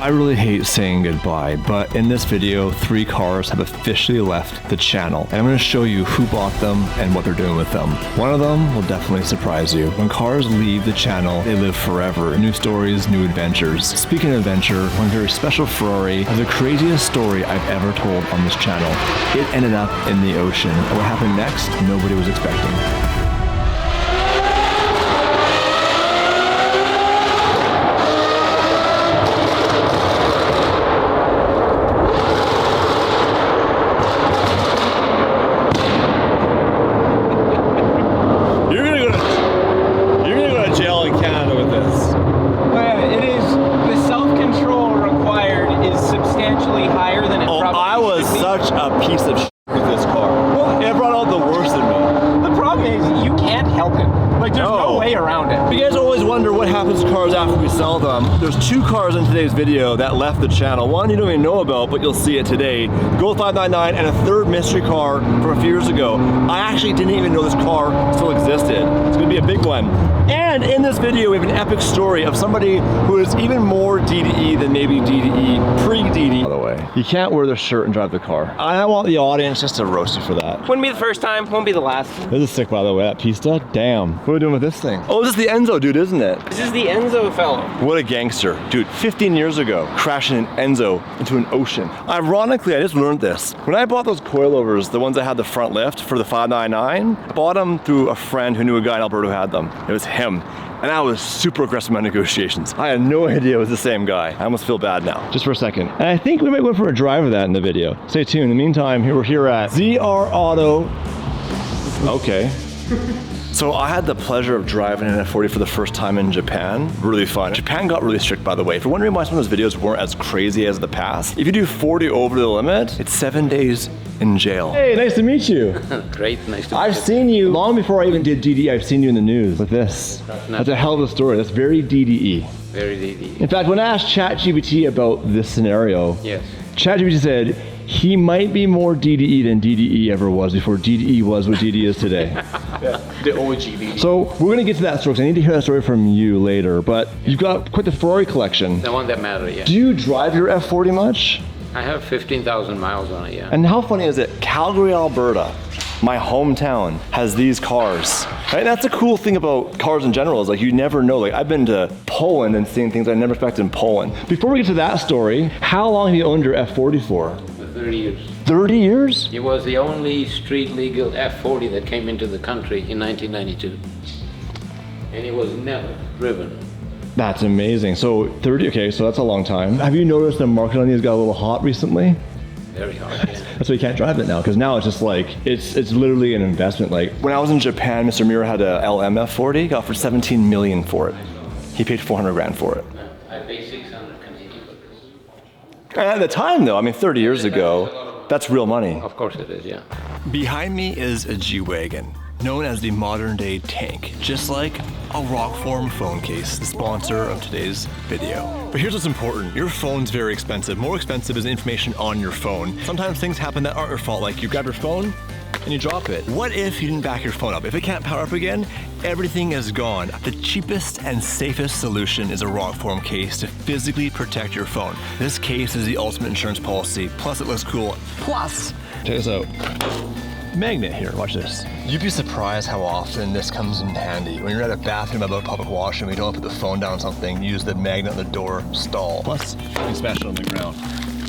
I really hate saying goodbye, but in this video, 3 cars have officially left the channel. And I'm going to show you who bought them and what they're doing with them. One of them will definitely surprise you. When cars leave the channel, they live forever. New stories, new adventures. Speaking of adventure, one very special Ferrari has the craziest story I've ever told on this channel. It ended up in the ocean. And what happened next, nobody was expecting. There's 2 cars in today's video that left the channel. One you don't even know about, but you'll see it today. Gold 599 and a 3rd mystery car from a few years ago. I actually didn't even know this car still existed. It's gonna be a big one. And in this video, we have an epic story of somebody who is even more DDE than maybe DDE, pre-DDE. By the way, you can't wear the shirt and drive the car. I want the audience just to roast you for that. Wouldn't be the first time, won't be the last. This is sick, by the way, that Pista. Damn. What are we doing with this thing? Oh, this is the Enzo, dude, isn't it? This is the Enzo fellow. What a gangster. Dude, 15 years ago, crashing an Enzo into an ocean. Ironically, I just learned this. When I bought those coilovers, the ones that had the front lift for the 599, I bought them through a friend who knew a guy in Alberta who had them. It was him. And I was super aggressive in my negotiations. I had no idea it was the same guy. I almost feel bad now. Just for a second. And I think we might go for a drive of that in the video. Stay tuned. In the meantime, we're here at ZR Auto. Okay. So I had the pleasure of driving an F40 for the first time in Japan. Really fun. Japan got really strict, by the way. If you're wondering why some of those videos weren't as crazy as the past, if you do 40 over the limit, it's 7 days in jail. Hey, nice to meet you. Great, nice to meet you. I've seen you long before I even did DDE. I've seen you in the news with this. That's a hell of a story. That's very DDE. Very DDE. In fact, when I asked ChatGPT about this scenario, yes, ChatGPT said he might be more DDE than DDE ever was before DDE was what DDE is today. Yeah, the OG DDE. So we're gonna get to that story because I need to hear that story from you later, but you've got quite the Ferrari collection. The one that matters, yeah. Do you drive your F40 much? I have 15,000 miles on it, yeah. And how funny is it? Calgary, Alberta, my hometown, has these cars. Right? That's a cool thing about cars in general is like you never know. Like I've been to Poland and seen things I never expected in Poland. Before we get to that story, how long have you owned your F40 for? 30 years. 30 years? It was the only street legal F40 that came into the country in 1992. And it was never driven. That's amazing. So 30, okay, so that's a long time. Have you noticed the market on these got a little hot recently? Very hard, yeah. That's why you can't drive it now, because now it's just like, it's literally an investment. Like when I was in Japan, Mr. Mira had a LM F40, got for 17 million for it. He paid 400 grand for it. I paid 600 Canadian for this. And at the time though, I mean 30 years ago, that's real money. Of course it is, yeah. Behind me is a G-Wagon, known as the modern day tank, just like a Rockform phone case, the sponsor of today's video. But here's what's important. Your phone's very expensive. More expensive is the information on your phone. Sometimes things happen that aren't your fault, like you grab your phone and you drop it. What if you didn't back your phone up? If it can't power up again, everything is gone. The cheapest and safest solution is a Rockform case to physically protect your phone. This case is the ultimate insurance policy, plus it looks cool. Plus, check this out. Magnet here, watch this. You'd be surprised how often this comes in handy. When you're at a bathroom about a public washroom, you don't put the phone down on something, use the magnet on the door stall. Plus, you can smash it on the ground.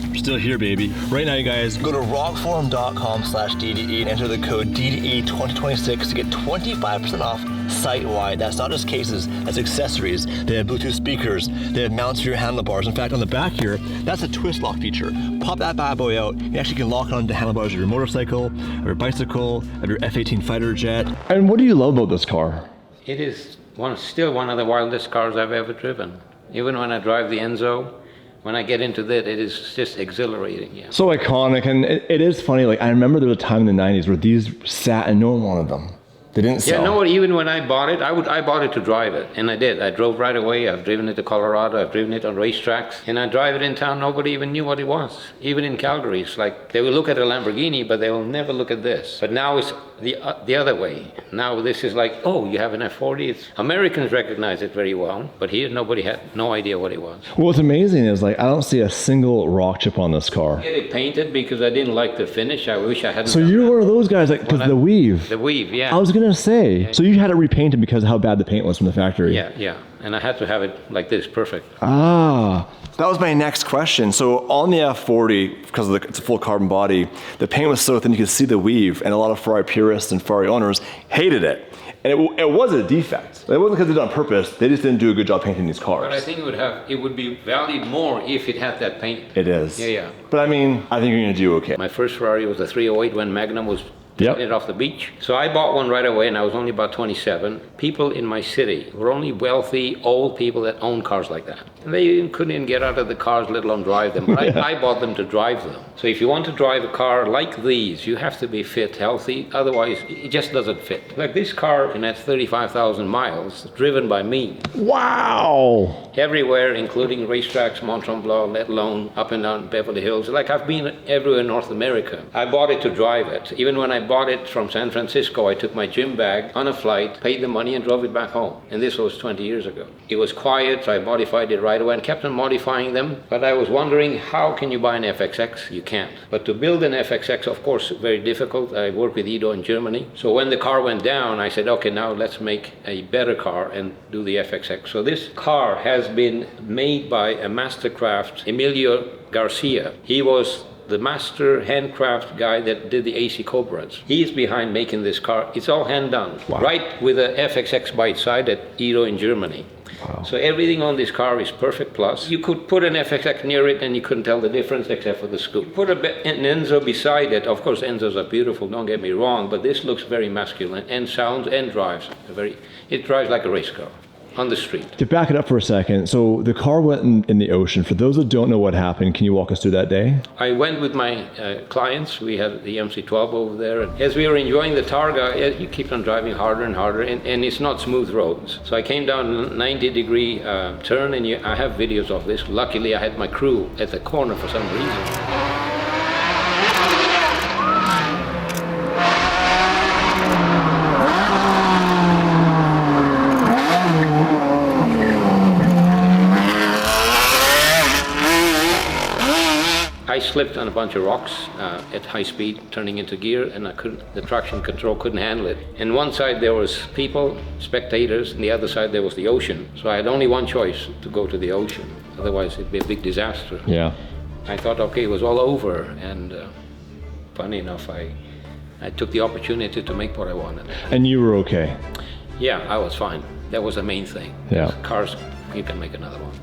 We're still here, baby. Right now, you guys, go to rockform.com/DDE and enter the code DDE2026 to get 25% off site-wide. That's not just cases, that's accessories. They have Bluetooth speakers, they have mounts for your handlebars. In fact, on the back here, that's a twist lock feature. Pop that bad boy out, you actually can lock it onto the handlebars of your motorcycle, of your bicycle, of your F-18 fighter jet. And what do you love about this car? It is still one of the wildest cars I've ever driven. Even when I drive the Enzo, when I get into that, it is just exhilarating, yeah. So iconic, and it is funny, like I remember there was a time in the 90s where these sat and no one wanted them. They didn't sell. Yeah, no, even when I bought it, I bought it to drive it, and I did. I drove right away. I've driven it to Colorado. I've driven it on racetracks, and I drive it in town. Nobody even knew what it was. Even in Calgary, it's like they will look at a Lamborghini, but they will never look at this. But now it's the other way. Now this is like, oh, you have an F40. Americans recognize it very well, but here nobody had no idea what it was. What's amazing is like I don't see a single rock chip on this car. I get it painted because I didn't like the finish. I wish I hadn't. So you're one of those guys, like, because the weave. The weave, yeah. I was gonna say. So you had it repainted because of how bad the paint was from the factory. Yeah. And I had to have it like this, perfect. Ah. That was my next question. So on the F40, because it's a full carbon body, the paint was so thin you could see the weave, and a lot of Ferrari purists and Ferrari owners hated it. And it was a defect. It wasn't because they did it on purpose. They just didn't do a good job painting these cars. But I think it would be valued more if it had that paint. It is. Yeah. But I mean, I think you're gonna do okay. My first Ferrari was a 308 when Magnum was it off the beach. So I bought one right away, and I was only about 27. People in my city were only wealthy, old people that owned cars like that. And they couldn't even get out of the cars, let alone drive them. But I bought them to drive them. So if you want to drive a car like these, you have to be fit, healthy. Otherwise, it just doesn't fit. Like this car, and that's 35,000 miles, driven by me. Wow! Everywhere, including racetracks, Mont Tremblant, let alone up and down Beverly Hills. Like I've been everywhere in North America. I bought it to drive it. Even when I bought it from San Francisco, I took my gym bag on a flight, paid the money, and drove it back home. And this was 20 years ago. It was quiet, so I modified it right away and kept on modifying them. But I was wondering, how can you buy an FXX? You can't. But to build an FXX, of course, very difficult. I worked with Ido in Germany. So when the car went down, I said, okay, now let's make a better car and do the FXX. So this car has been made by a mastercraft, Emilio Garcia. He was the master handcraft guy that did the AC Cobras. He's behind making this car. It's all hand done. Wow. Right with the FXX by its side at Ido in Germany. Wow. So everything on this car is perfect plus. You could put an FXX near it and you couldn't tell the difference except for the scoop. Put an Enzo beside it. Of course, Enzos are beautiful, don't get me wrong, but this looks very masculine and sounds and drives. It drives like a race car. On the street. To back it up for a second, so the car went in the ocean. For those that don't know what happened, can you walk us through that day? I went with my clients. We had the MC12 over there. And as we were enjoying the Targa, you keep on driving harder and harder, and it's not smooth roads. So I came down a 90-degree turn, and I have videos of this. Luckily, I had my crew at the corner for some reason. I slipped on a bunch of rocks at high speed, turning into gear, and the traction control couldn't handle it. And one side there was people, spectators, and the other side there was the ocean. So I had only one choice, to go to the ocean. Otherwise it'd be a big disaster. Yeah. I thought, okay, it was all over, and funny enough, I took the opportunity to make what I wanted. And you were okay? Yeah, I was fine. That was the main thing. Yeah. Cars, you can make another one.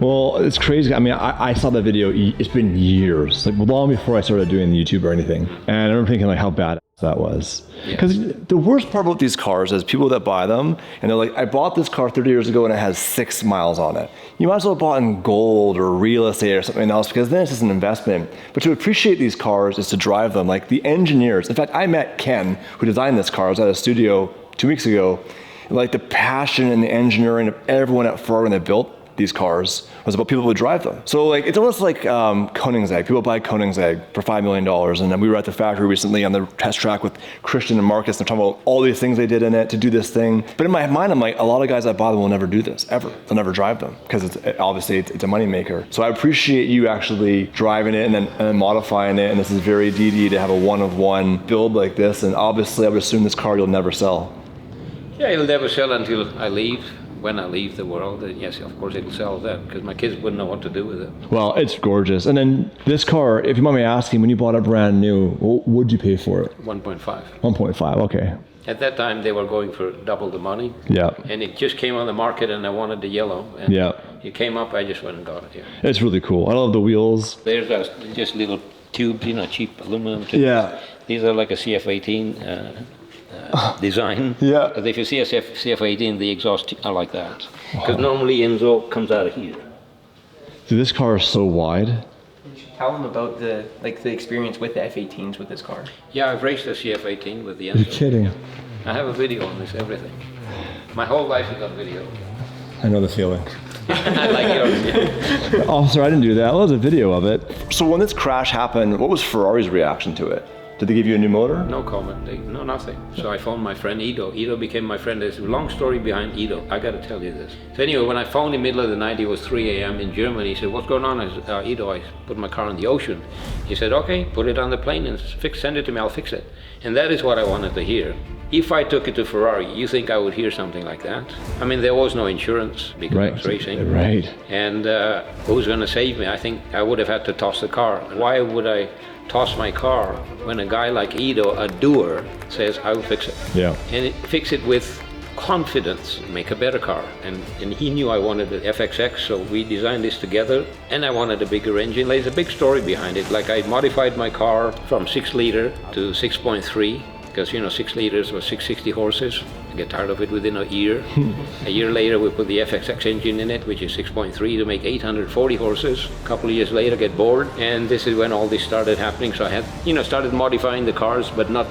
Well, it's crazy. I mean, I saw that video. It's been years, like long before I started doing the YouTube or anything. And I remember thinking like how bad that was. Because the worst part about these cars is people that buy them and they're like, I bought this car 30 years ago and it has 6 miles on it. You might as well have bought in gold or real estate or something else, because then it's just an investment. But to appreciate these cars is to drive them. Like the engineers. In fact, I met Ken, who designed this car. I was at a studio 2 weeks ago. And like the passion and the engineering of everyone at Ferrari when they built these cars was about people who drive them. So like it's almost like Koenigsegg. People buy Koenigsegg for $5 million, and then we were at the factory recently on the test track with Christian and Marcus, and they're talking about all these things they did in it to do this thing. But in my mind, I'm like, a lot of guys that buy them will never do this, ever. They'll never drive them, because it's a money maker. So I appreciate you actually driving it and then modifying it, and this is very DD to have a one-of-one build like this, and obviously I would assume this car you'll never sell. Yeah, it'll never sell until I leave. When I leave the world, yes, of course it'll sell then, because my kids wouldn't know what to do with it. Well, it's gorgeous. And then this car, if you mind me asking, when you bought it brand new, what would you pay for it? 1.5. 1.5, okay. At that time, they were going for double the money. Yeah. And it just came on the market, and I wanted the yellow. And it came up, I just went and got it, yeah. It's really cool. I love the wheels. There's just little tubes, cheap aluminum tubes. Yeah. These are like a CF18 design. Yeah. Because if you see a CF18, the exhaust are like that. Because normally Enzo comes out of here. Dude, this car is so wide. You should tell them about the experience with the F18s with this car. Yeah, I've raced a CF18 with the Enzo. You're kidding. I have a video on this, everything. My whole life is on video. I know the feeling. I like yours, yeah. Officer, I didn't do that. Well, there's a video of it. So when this crash happened, what was Ferrari's reaction to it? Did they give you a new motor? No comment, no nothing. So I phoned my friend Ido. Ido became my friend. There's a long story behind Ido. I gotta tell you this. So anyway, when I phoned in the middle of the night, it was 3 a.m. in Germany. He said, what's going on? I said, Ido, I put my car in the ocean. He said, okay, put it on the plane and send it to me, I'll fix it. And that is what I wanted to hear. If I took it to Ferrari, you think I would hear something like that? I mean, there was no insurance because I was racing. Right. And who's gonna save me? I think I would have had to toss the car. Why would I toss my car when a guy like Ido, a doer, says, I will fix it? Yeah. And fix it with confidence, make a better car. And he knew I wanted the FXX, so we designed this together. And I wanted a bigger engine. There's a big story behind it. Like I modified my car from 6 liter to 6.3. Because 6 liters was 660 horses. I get tired of it within a year. A year later we put the FXX engine in it, which is 6.3 to make 840 horses. A couple of years later get bored, and this is when all this started happening. So I had started modifying the cars, but not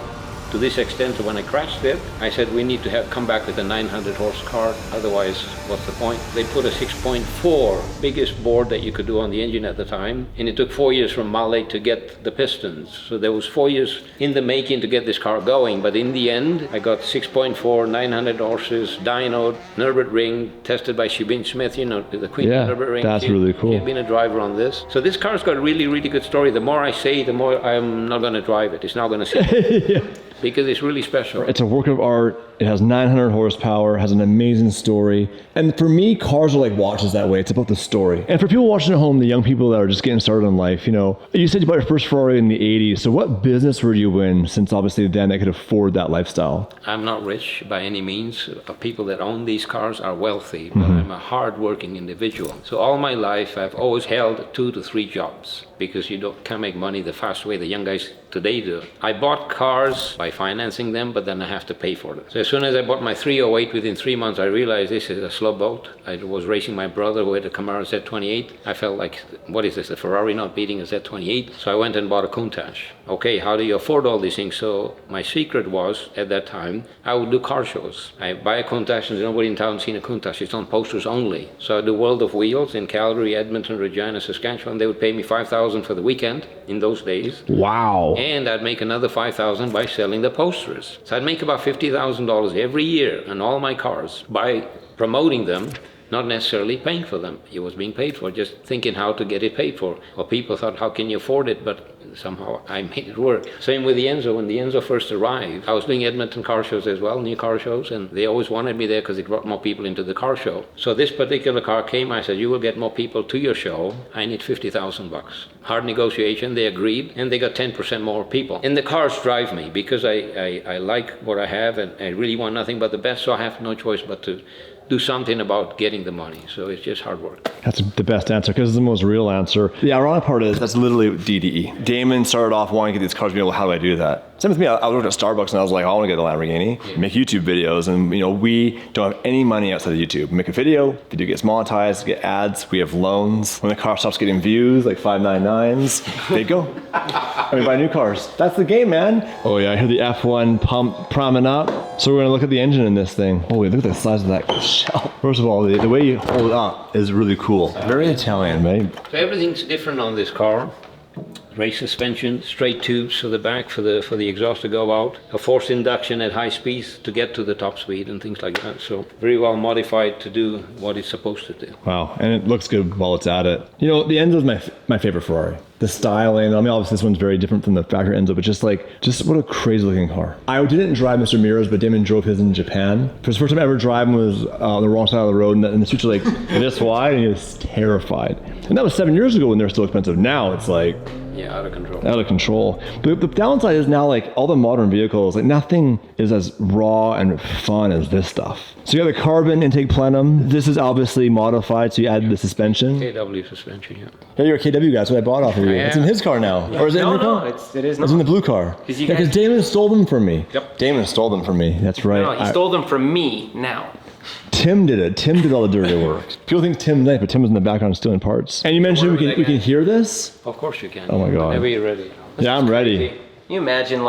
to this extent. So when I crashed it, I said we need to come back with a 900 horse car, otherwise what's the point? They put a 6.4, biggest board that you could do on the engine at the time, and it took 4 years from Malle to get the pistons. So there was 4 years in the making to get this car going, but in the end I got 6.4, 900 horses, dynoed, Nürburgring, tested by Shibin Smith, the Queen of Nürburgring. That's really cool. She'd been a driver on this. So this car's got a really, really good story. The more I say, the more I'm not going to drive it. It's not going to sit. Yeah. Because it's really special. It's a work of art. It has 900 horsepower, has an amazing story. And for me, cars are like watches that way. It's about the story. And for people watching at home, the young people that are just getting started in life, you said you bought your first Ferrari in the 80s. So what business were you in, since obviously then I could afford that lifestyle? I'm not rich by any means. The people that own these cars are wealthy, but I'm a hard-working individual. So all my life, I've always held 2 to 3 jobs because you can't make money the fast way the young guys today do. I bought cars by financing them, but then I have to pay for them. So as soon as I bought my 308, within 3 months, I realized this is a slow boat. I was racing my brother who had a Camaro Z28. I felt like, what is this, a Ferrari not beating a Z28? So I went and bought a Countach. Okay, how do you afford all these things? So my secret was, at that time, I would do car shows. I buy a Countach, and nobody in town seen a Countach. It's on posters only. So I do World of Wheels in Calgary, Edmonton, Regina, Saskatchewan. They would pay me $5,000 for the weekend in those days. Wow. And I'd make another $5,000 by selling the posters. So I'd make about $50,000 every year on all my cars by promoting them, not necessarily paying for them. It was being paid for, just thinking how to get it paid for. Well, people thought, how can you afford it? But somehow I made it work. Same with the Enzo. When the Enzo first arrived, I was doing Edmonton car shows as well, new car shows, and they always wanted me there because it brought more people into the car show. So this particular car came, I said, you will get more people to your show. I need $50,000. Hard negotiation, they agreed, and they got 10% more people. And the cars drive me because I like what I have, and I really want nothing but the best, so I have no choice but to do something about getting the money. So it's just hard work. That's the best answer because it's the most real answer. The ironic part is that's literally DDE. Damon started off wanting to get these cars, how do I do that? Same with me. I worked at Starbucks and I was like, I want to get a Lamborghini, make YouTube videos. And we don't have any money outside of YouTube. Make a video gets monetized, get ads, we have loans. When the car stops getting views, like 599s, they go. Buy new cars. That's the game, man. Oh yeah, I hear the F1 pump priming up. So we're gonna look at the engine in this thing. Oh wait, look at the size of that shell. First of all, the way you hold it up is really cool. Very Italian, right? So everything's different on this car. Race suspension, straight tubes for the back for the exhaust to go out, a forced induction at high speeds to get to the top speed and things like that. So very well modified to do what it's supposed to do. Wow, and it looks good while it's at it. The Enzo is my favorite Ferrari. The styling, obviously this one's very different from the factory Enzo, but just what a crazy looking car. I didn't drive Mr. Mira's, but Damon drove his in Japan. For the first time I ever driving was on the wrong side of the road, and the streets are like this wide, and he was terrified. And that was 7 years ago when they were still expensive. Now it's like, yeah, out of control. Out of control. But the downside is now all the modern vehicles, nothing is as raw and fun as this stuff. So you have the carbon intake plenum. This is obviously modified, so you added the suspension. KW suspension, yeah. Yeah, you're a KW guy, that's what I bought off of you. Yeah. It's in his car now. Or is it in your car? It is not. It's in the blue car. Because Damon stole them from me. Yep. Damon stole them from me, that's right. No, he stole them from me now. Tim did it. Tim did all the dirty work. People think Tim left, but Tim was in the background stealing parts. And you mentioned we can hear this? Of course you can. Oh my God. Whenever you're ready. Yeah, I'm ready. Can you imagine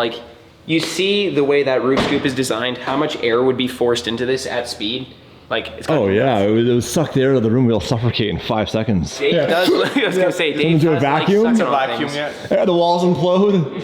You see the way that roof scoop is designed, how much air would be forced into this at speed? Like, it's Oh yeah, it would suck the air out of the room. We'll suffocate in 5 seconds. Dave does, I was gonna say, Dave Do a does vacuum? like sucking on Vacuum, things. yeah. The walls implode.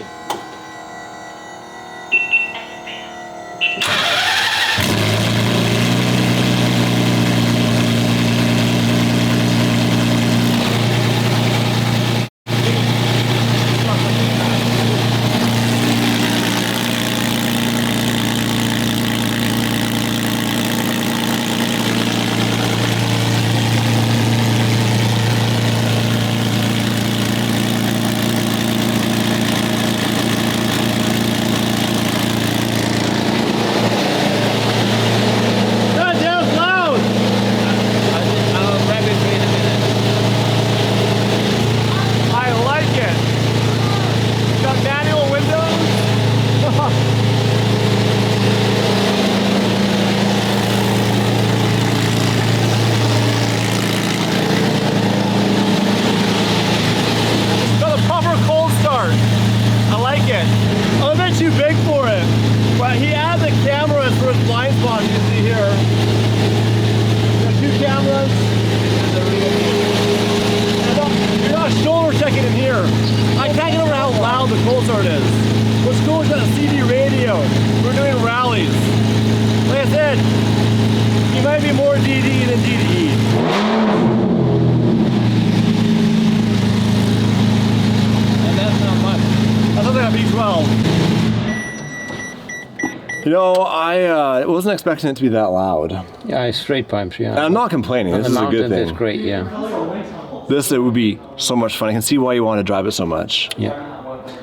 You know, I wasn't expecting it to be that loud. Yeah, it's straight pipes, yeah. And I'm not complaining. On This the is a good mountain, thing. it's great, yeah. This, it would be so much fun. I can see why you want to drive it so much. Yeah.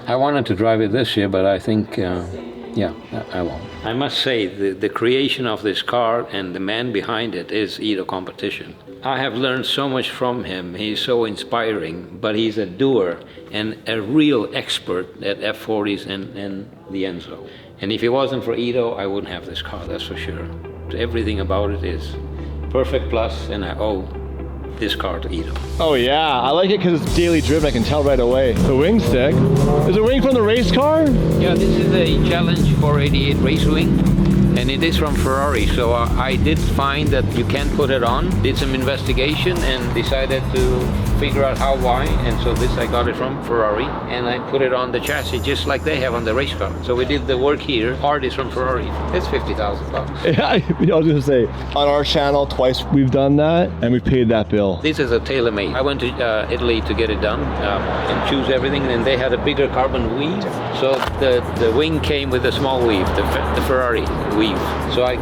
I wanted to drive it this year, but I think, yeah, I won't. I must say, the creation of this car and the man behind it is Ido competition. I have learned so much from him. He's so inspiring, but he's a doer and a real expert at F40s and the Enzo. And if it wasn't for Ido, I wouldn't have this car, that's for sure. Everything about it is perfect plus, and I owe this car to Ido. Oh yeah, I like it because it's daily driven. I can tell right away. The wing stick. Is it wing from the race car? Yeah, this is a Challenge 488 race wing, and it is from Ferrari. So I did find that you can put it on. Did some investigation and decided to figure out how, why, and so this I got it from Ferrari, and I put it on the chassis just like they have on the race car. So we did the work here. Part is from Ferrari. It's $50,000. Yeah, I was gonna say, on our channel twice we've done that, and we paid that bill. This is a tailor-made. I went to Italy to get it done and choose everything, and they had a bigger carbon weave. So the wing came with a small weave, the Ferrari weave. So I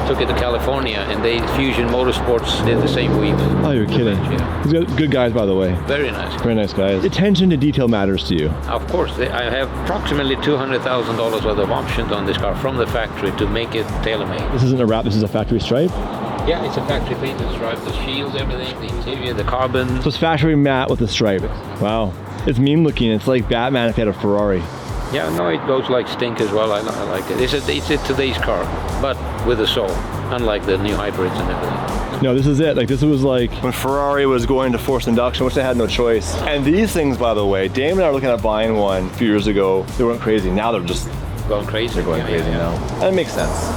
took it to California, and they Fusion Motorsports did the same weave. Oh, you're kidding. Yeah. These are good guys, by the way. Very nice. Very nice guys. Attention to detail matters to you. Of course, I have approximately $200,000 worth of options on this car from the factory to make it tailor-made. This isn't a wrap, this is a factory stripe. Yeah, it's a factory painted stripe, the shields, everything, the interior, the carbon. So it's factory matte with a stripe. Wow. It's mean looking. It's like Batman if he had a Ferrari. Yeah, no, it goes like stink as well. I like it. It's a today's car, but with a soul, unlike the new hybrids and everything. No, this is it. Like, this was like when Ferrari was going to forced induction, which they had no choice. And these things, by the way, Dave and I were looking at buying one a few years ago. They weren't crazy. Now they're just Going crazy. They're going crazy now. And it makes sense.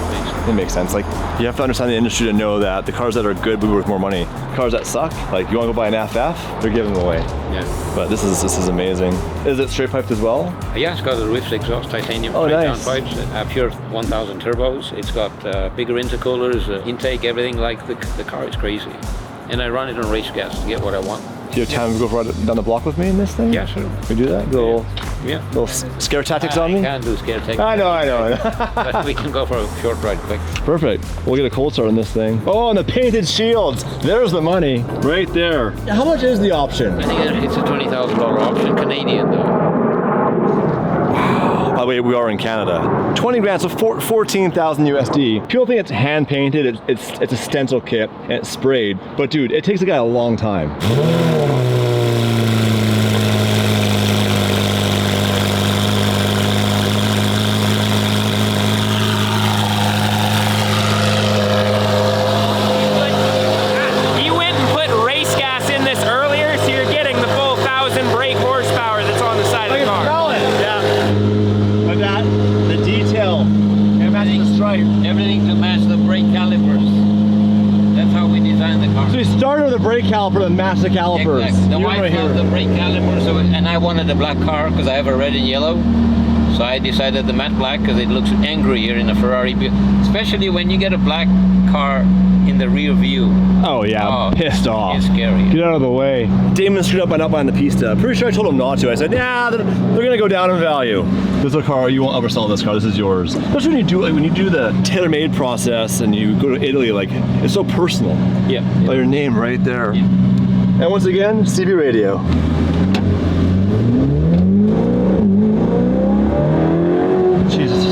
It makes sense. Like, you have to understand the industry to know that the cars that are good will be worth more money. Cars that suck, like you want to go buy an FF, they're giving them away. Yeah. But this is amazing. Is it straight piped as well? Yeah, it's got a Rift exhaust, titanium nice. down pipes, pure 1000 turbos. It's got bigger intercoolers, intake, everything. Like the car is crazy. And I run it on race gas to get what I want. Do you have time to go down the block with me in this thing? Yeah, sure. We do that? Yeah. Little scare tactics on me? I can't do scare tactics. I know. But we can go for a short ride quick. Perfect. We'll get a cold start on this thing. Oh, and the painted shields. There's the money. Right there. How much is the option? I think it's a $20,000 option, Canadian though. By the way, we are in Canada. 20 grand, so 14,000 USD. People think it's hand painted, it's a stencil kit, and it's sprayed. But dude, it takes a guy a long time. You went and put race gas in this earlier, so you're getting the full 1,000 brake horsepower that's on the side of the car. Yeah. But the started with a brake caliper, the master calipers. Exactly. The You wife right loved here. the brake caliper, so, and I wanted a black car because I have a red and yellow. So I decided the matte black because it looks angrier in a Ferrari, especially when you get a black car in the rear view. Oh yeah, pissed off. It's scary. Get out of the way. Damon screwed up by not buying the pista. Pretty sure I told him not to. I said, yeah, they're gonna go down in value. This is a car, you won't ever sell this car, this is yours. Especially when you do the tailor-made process and you go to Italy, like, it's so personal. Yeah. Oh, your name right there. Yeah. And once again, CB radio. Jesus.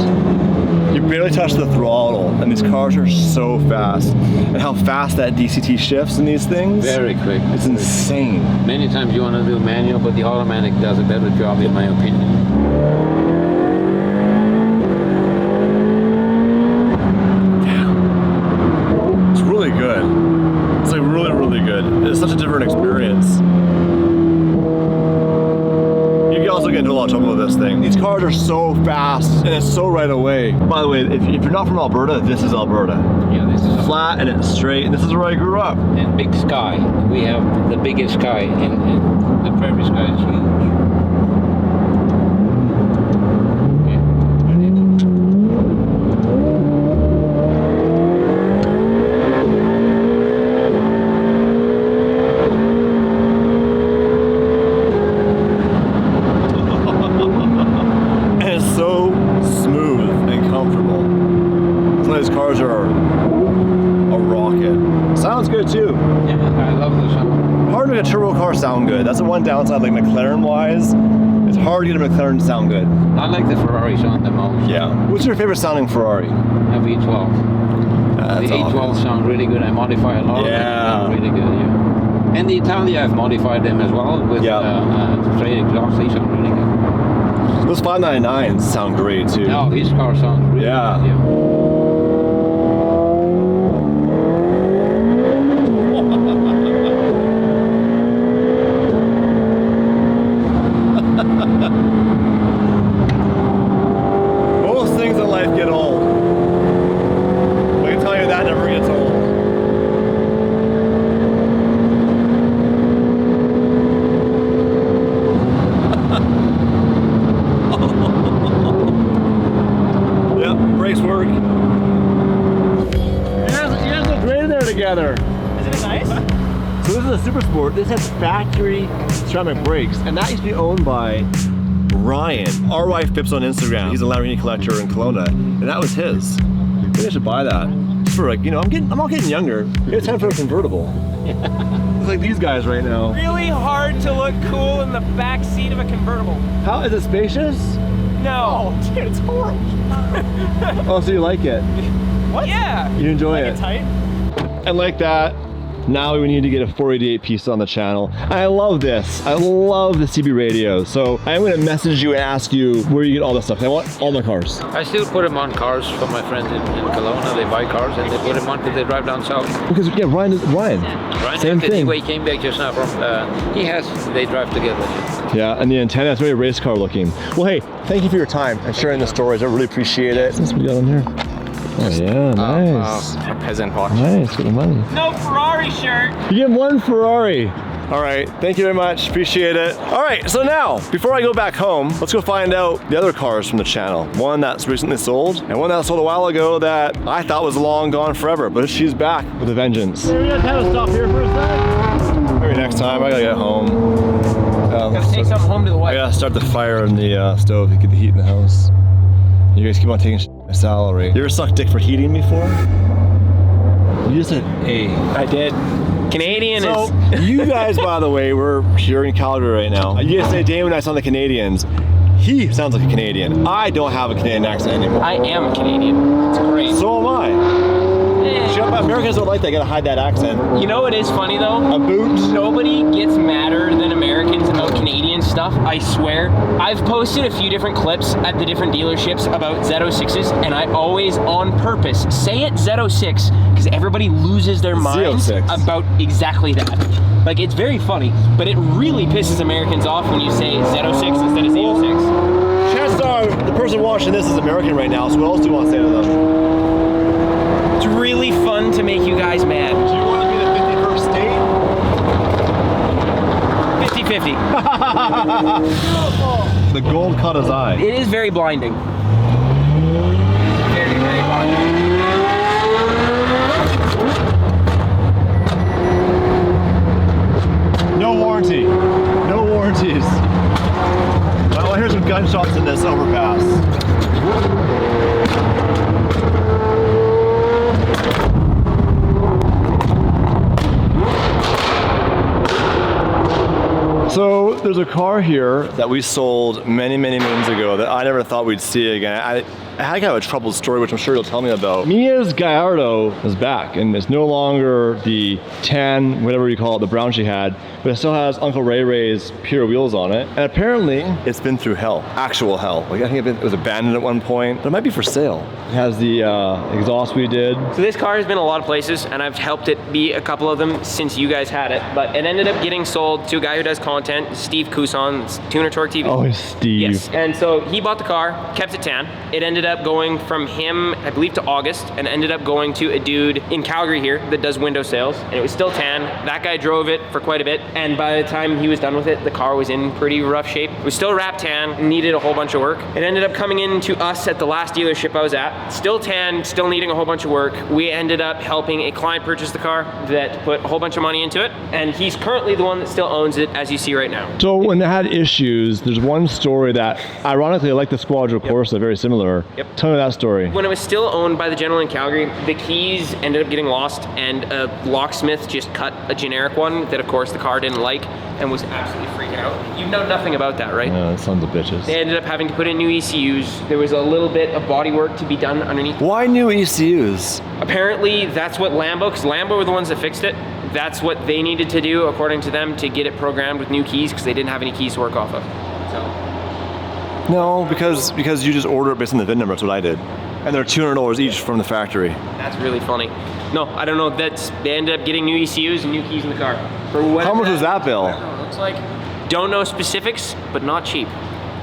You barely touch the throttle, and these cars are so fast. And how fast that DCT shifts in these things. Very quick. It's insane. Many times you want to do manual, but the automatic does a better job, in my opinion. It's really good. It's like really, really good. It's such a different experience. You can also get into a lot of trouble with this thing. These cars are so fast and it's so right away. By the way, if you're not from Alberta, this is Alberta. Yeah, this is Flat and it's straight, and this is where I grew up. and big sky. We have the biggest sky, and the prairie sky is huge. And it's so smooth and comfortable. Some of these cars are a rocket. Sounds good too. Yeah, I love the sound. Hard to make a turbo car sound good. That's the one downside, like McLaren wise. It's hard to get a McLaren to sound good. I like the Ferrari sound the most. Yeah. What's your favorite sounding Ferrari? A V12. That's The A12 obvious. sound really good. I modify a lot. Yeah. Of them. Really good. Yeah. And the Italia, I've modified them as well with straight exhaust. They sound really good. Those 599s sound great too. No, his car sounds really Yeah. good. Yeah. Most things in life get old. I can tell you that never gets old. Yep, brakes work. You guys look great in there together. Isn't it nice? So this is a Super Sport. This has factory ceramic brakes, and that used to be owned by Ryan. Our wife Pips on Instagram. He's a Lamborghini collector in Kelowna, and that was his. Maybe I should buy that. Just for, like, you know, I'm all getting younger. Maybe it's time for a convertible. It's like these guys right now. Really hard to look cool in the back seat of a convertible. How is it spacious? No. Oh, dude, it's horrible. Oh, so you like it? What? Yeah. You enjoy it? It's tight. And like that, now we need to get a 488 piece on the channel. I love this. I love the CB radio. So I'm gonna message you and ask you where you get all this stuff. I want all my cars. I still put them on cars for my friends in Kelowna. They buy cars and they put them on because they drive down south. Because yeah, Ryan, Ryan same Anthony, thing. he came back just now from, they drive together. Yeah, and the antenna is very race car looking. Well, hey, thank you for your time and sharing the stories. I really appreciate it. What's we got on here? Oh yeah, nice. A peasant watch. Nice, with the money. No Ferrari shirt. You get one Ferrari. All right, thank you very much, appreciate it. All right, so now, before I go back home, let's go find out the other cars from the channel. One that's recently sold, and one that sold a while ago that I thought was long gone forever, but she's back with a vengeance. We're gonna kind of stop here for a sec. Maybe next time, I gotta get home. Gotta take something home to the I wife. gotta start the fire in the stove to get the heat in the house. You guys keep on taking my salary. You ever sucked dick for heating before? You just said A. I did. Canadian So, is. you guys, by the way, we're here in Calgary right now. You guys say Damon and I sound like Canadians. He sounds like a Canadian. I don't have a Canadian accent anymore. I am Canadian. It's great. So am I. Shut up, Americans don't like that. I gotta hide that accent. You know what is funny though? A boot. Nobody gets madder than Americans about Canadian stuff, I swear. I've posted a few different clips at the different dealerships about Z06s, and I always, on purpose, say it Z06, because everybody loses their minds Z06. about exactly that. Like, it's very funny, but it really pisses Americans off when you say Z06 instead of Z06. Chances are the person watching this is American right now, so what else do you want to say to them? It's really fun to make you guys mad. Do you want to be the 51st state? 50-50. The gold caught his eye. It is very blinding. Very, very blinding. No warranty. No warranties. Well, I hear some gunshots in this overpass. So there's a car here that we sold many moons ago that I never thought we'd see again. I had kind of a troubled story, which I'm sure you'll tell me about. Mia's Gallardo is back, and it's no longer the tan, whatever you call it, the brown she had, but it still has Uncle Ray Ray's pure wheels on it. And apparently, it's been through hell, actual hell. Like I think it was abandoned at one point, but it might be for sale. It has the exhaust we did. So this car has been a lot of places, and I've helped it be a couple of them since you guys had it, but it ended up getting sold to a guy who does content, Steve Couson, Tuner Torque TV. Oh, it's Steve. Yes, and so he bought the car, kept it tan. It ended up going from him, I believe, to August, and ended up going to a dude in Calgary here that does window sales, and it was still tan. That guy drove it for quite a bit, and by the time he was done with it, the car was in pretty rough shape. It was still wrapped tan, needed a whole bunch of work. It ended up coming in to us at the last dealership I was at, still tan, still needing a whole bunch of work. We ended up helping a client purchase the car that put a whole bunch of money into it, and he's currently the one that still owns it, as you see right now. So when they had issues, there's one story that, ironically, like the Squadro Corsa, very similar. Yep. Tell me that story. When it was still owned by the gentleman in Calgary, the keys ended up getting lost, and a locksmith just cut a generic one that, of course, the car didn't like and was absolutely freaking out. You know nothing about that, right? Yeah, sons of bitches. They ended up having to put in new ECUs. There was a little bit of body work to be done underneath. Why new ECUs? Apparently, that's what Lambo, because Lambo were the ones that fixed it. That's what they needed to do, according to them, to get it programmed with new keys, because they didn't have any keys to work off of. So. No, because you just order it based on the VIN number. That's what I did. And they're $200 each from the factory. That's really funny. No, I don't know. They ended up getting new ECUs and new keys in the car. How much was that bill? I don't know, it looks like. Don't know specifics, but not cheap.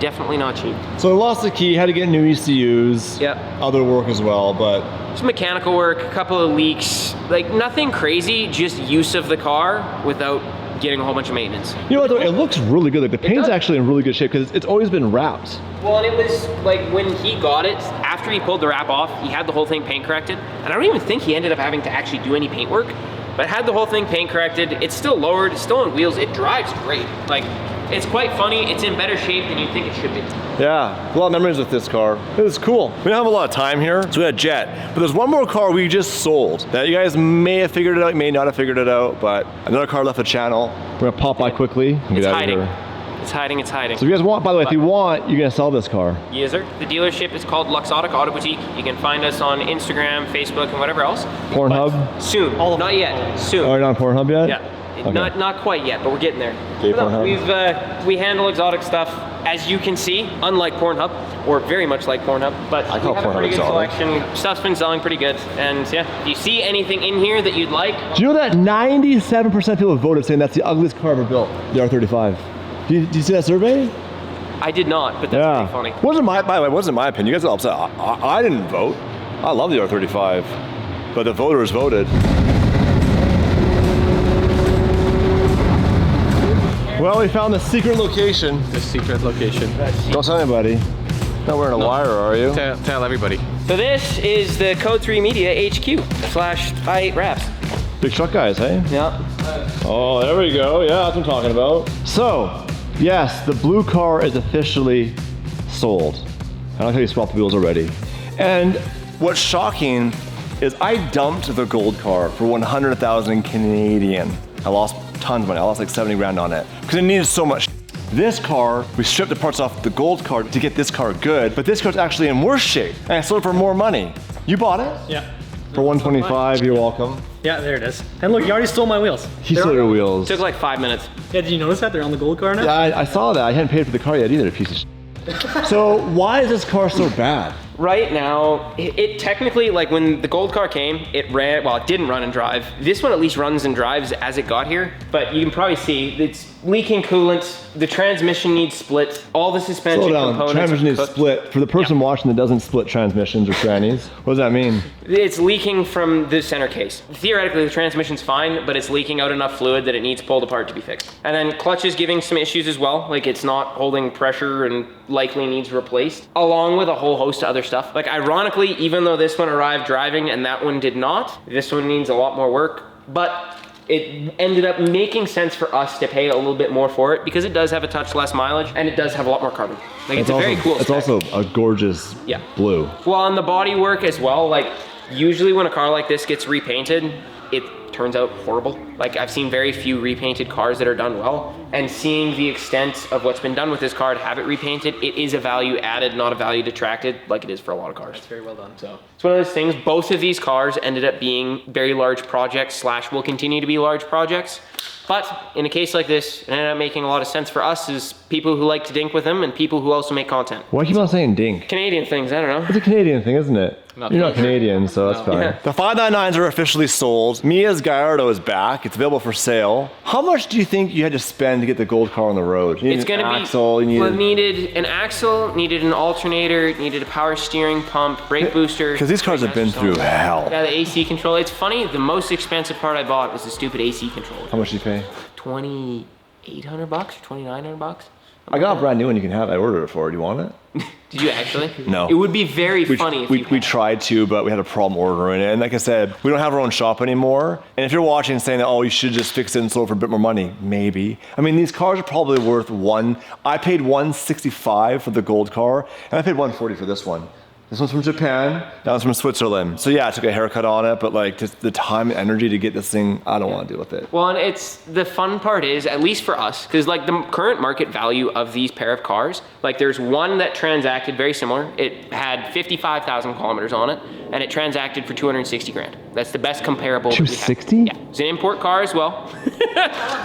Definitely not cheap. So I lost the key, had to get new ECUs. Yep. Other work as well, but. Just mechanical work, a couple of leaks, like nothing crazy, just use of the car without getting a whole bunch of maintenance. You know what though, it looks really good. Like the paint's actually in really good shape because it's always been wrapped. Well, and it was like when he got it, after he pulled the wrap off, he had the whole thing paint corrected. And I don't even think he ended up having to actually do any paint work, but had the whole thing paint corrected. It's still lowered, it's still on wheels, it drives great. Like, it's quite funny, it's in better shape than you think it should be. Yeah, a lot of memories with this car. It was cool. We don't have a lot of time here, so we had Jet. But there's one more car we just sold that you guys may have figured it out, may not have figured it out, but another car left the channel. We're gonna pop by quickly and It's get out hiding. of here. It's hiding, it's hiding. So if you guys want, by the way, if you want, you're gonna sell this car. Yes, sir. The dealership is called Luxottic Auto Boutique. You can find us on Instagram, Facebook, and whatever else. Pornhub? Soon. Not yet. Soon. Oh, you're not on Pornhub yet? Yeah. Okay. Not quite yet, but we're getting there. Okay, Pornhub. We handle exotic stuff, as you can see, unlike Pornhub, or very much like Pornhub. But I call we have a Pornhub pretty good exotic. selection. Stuff's been selling pretty good, and yeah. If you see anything in here that you'd like, Do you know that 97% of people voted saying that's the ugliest car ever built? The R35. Do you see that survey? I did not, but that's pretty funny. By the way, it wasn't my opinion. You guys are upset. I didn't vote. I love the R35, but the voters voted. Well, we found the secret location. The secret location. Don't tell anybody. Not wearing a wire, are you? Tell everybody. So this is the Code 3 Media HQ / I8 Wraps. Big truck guys, hey? Yeah. Oh, there we go. Yeah, that's what I'm talking about. So, yes, the blue car is officially sold. I like how you swapped the wheels already. And what's shocking is I dumped the gold car for 100,000 Canadian. I lost tons of money. I lost like 70 grand on it because it needed so much. This car, we stripped the parts off the gold car to get this car good, but this car's actually in worse shape and I sold it for more money. You bought it? Yeah. For 125, you're welcome. Yeah, there it is. And look, you already stole my wheels. He stole your wheels. Took like 5 minutes. Yeah, did you notice that? They're on the gold car now? Yeah, I saw that. I hadn't paid for the car yet either, piece of shit. So why is this car so bad? Right now, it technically, like when the gold car came, it ran, well, it didn't run and drive. This one at least runs and drives as it got here, but you can probably see it's leaking coolant, the transmission needs split, all the suspension Slow down. components Transmission are needs cooked. split. For the person watching that doesn't split transmissions or trannies, what does that mean? It's leaking from the center case. Theoretically, the transmission's fine, but it's leaking out enough fluid that it needs pulled apart to be fixed. And then clutch is giving some issues as well, like it's not holding pressure and likely needs replaced, along with a whole host of other stuff. Like ironically, even though this one arrived driving and that one did not, this one needs a lot more work, but it ended up making sense for us to pay a little bit more for it because it does have a touch less mileage and it does have a lot more carbon. Like it's a very cool It's spec. also a gorgeous blue. Well, on the body work as well, like usually when a car like this gets repainted, it turns out horrible. Like I've seen very few repainted cars that are done well, and seeing the extent of what's been done with this car to have it repainted, it is a value added, not a value detracted, like it is for a lot of cars. It's very well done. So it's one of those things. Both of these cars ended up being very large projects / will continue to be large projects. But in a case like this, it ended up making a lot of sense for us as people who like to dink with them and people who also make content. Why keep on saying dink? Canadian things, I don't know. It's a Canadian thing, isn't it? You're not Canadian, so that's fine. Yeah. The 599s are officially sold. Mia's Gallardo is back. It's available for sale. How much do you think you had to spend to get the gold car on the road? You It's gonna be, axle, you well, needed... needed an axle, needed an alternator, needed a power steering pump, brake booster. Because these cars have been through hell. Yeah, the AC control. It's funny, the most expensive part I bought was the stupid AC controller. How much did you pay? $2,800 or $2,900. I got a brand new one you can have. I ordered it for. Do you want it? Did you actually? No. It would be very funny if you we had. tried to, but we had a problem ordering it. And like I said, we don't have our own shop anymore. And if you're watching and saying that, oh, you should just fix it and sell it for a bit more money, maybe. I mean, these cars are probably worth I paid $165 for the gold car, and I paid $140 for this one. This one's from Japan, that one's from Switzerland. So yeah, I took a haircut on it, but like just the time and energy to get this thing, I don't want to deal with it. Well, and it's, the fun part is, at least for us, because like the current market value of these pair of cars, like there's one that transacted very similar. It had 55,000 kilometers on it, and it transacted for 260 grand. That's the best comparable. 260? Yeah, it's an import car as well.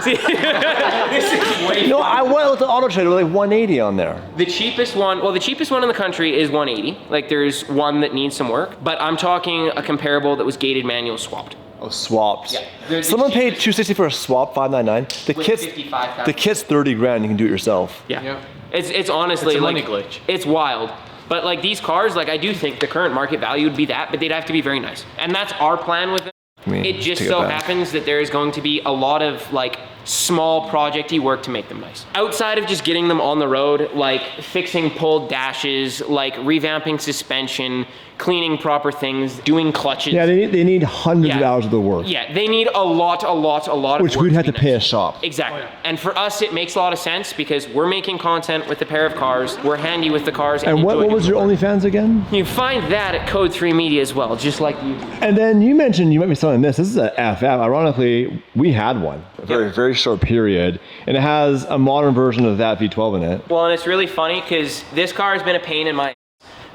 See, this is way No, I went with the Auto Trader with like 180 on there. The cheapest one, well, the cheapest one in the country is 180. Like there's one that needs some work, but I'm talking a comparable that was gated manual swapped. Oh, swaps. Yeah. Someone paid $260 for a swap, $599. The With kit's 55,000. the kit's 30 grand. You can do it yourself. Yeah. It's honestly It's a like money glitch. It's wild. But like these cars, like I do think the current market value would be that, but they'd have to be very nice. And that's our plan with them. It just so happens that there is going to be a lot of like small projecty work to make them nice. Outside of just getting them on the road, like fixing pulled dashes, like revamping suspension, cleaning proper things, doing clutches. Yeah, they need hundreds of hours of the work. Yeah, they need a lot of Which work we'd have be to pay a nice. shop. Exactly. And for us, it makes a lot of sense because we're making content with the pair of cars. We're handy with the cars. And what was your OnlyFans again? You find that at Code 3 Media as well, just like you. And then you mentioned you might be selling this. This is a FF. Ironically, we had one. A very short period. And it has a modern version of that V12 in it. Well, and it's really funny because this car has been a pain in my.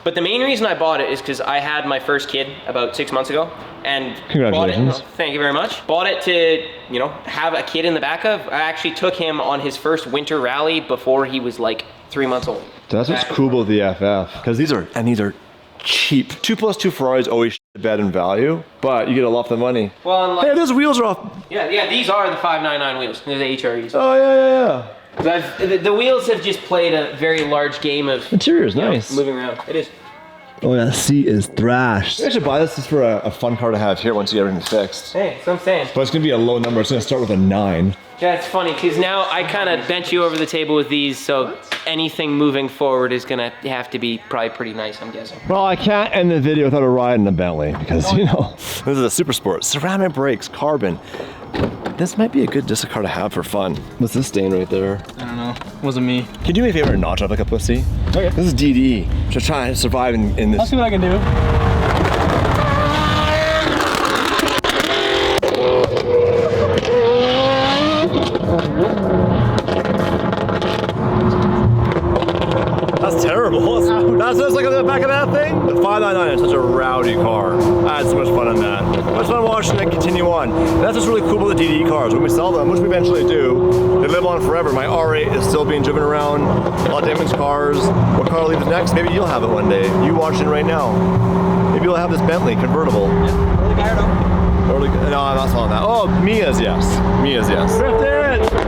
But the main reason I bought it is because I had my first kid about 6 months ago, and Congratulations. Bought it, thank you very much. Bought it to, you know, have a kid in the back of. I actually took him on his first winter rally before he was like 3 months old. That's what's cool about the FF. Because these are cheap. 2+2 Ferraris always bad in value, but you get a lot for the money. Well, and like, Hey, those wheels are off. yeah, these are the 599 wheels. They're the HREs. Oh, yeah. The wheels have just played a very large game of Interior's you know, nice. moving around. It is. Oh, yeah, the seat is thrashed. I should buy this just for a fun car to have here once you get everything fixed. Hey, that's what I'm saying. But it's going to be a low number. It's going to start with a 9. Yeah, it's funny because now I kind of bent you over the table with these, so anything moving forward is gonna have to be probably pretty nice, I'm guessing. Well, I can't end the video without a ride in a Bentley because, you know, this is a super sport. Ceramic brakes, carbon. This might be a good just a car to have for fun. What's this stain right there? I don't know. Wasn't me. Can you do me a favor and not drive like a pussy? Okay. This is DD. Just trying to survive in this. I'll see what I can do. That's terrible. That's what's like on the back of that thing? The 599 is such a rowdy car. I had so much fun on that. Much fun watching it continue on. And that's what's really cool about the DD cars. When we sell them, which we eventually do, they live on forever. My R8 is still being driven around. A lot of Damon's cars. What car leaves next? Maybe you'll have it one day. You watching right now. Maybe you'll have this Bentley convertible. Early guy or no? No, I'm not selling that. Oh, Mia's yes. Mia's yes. Drift it!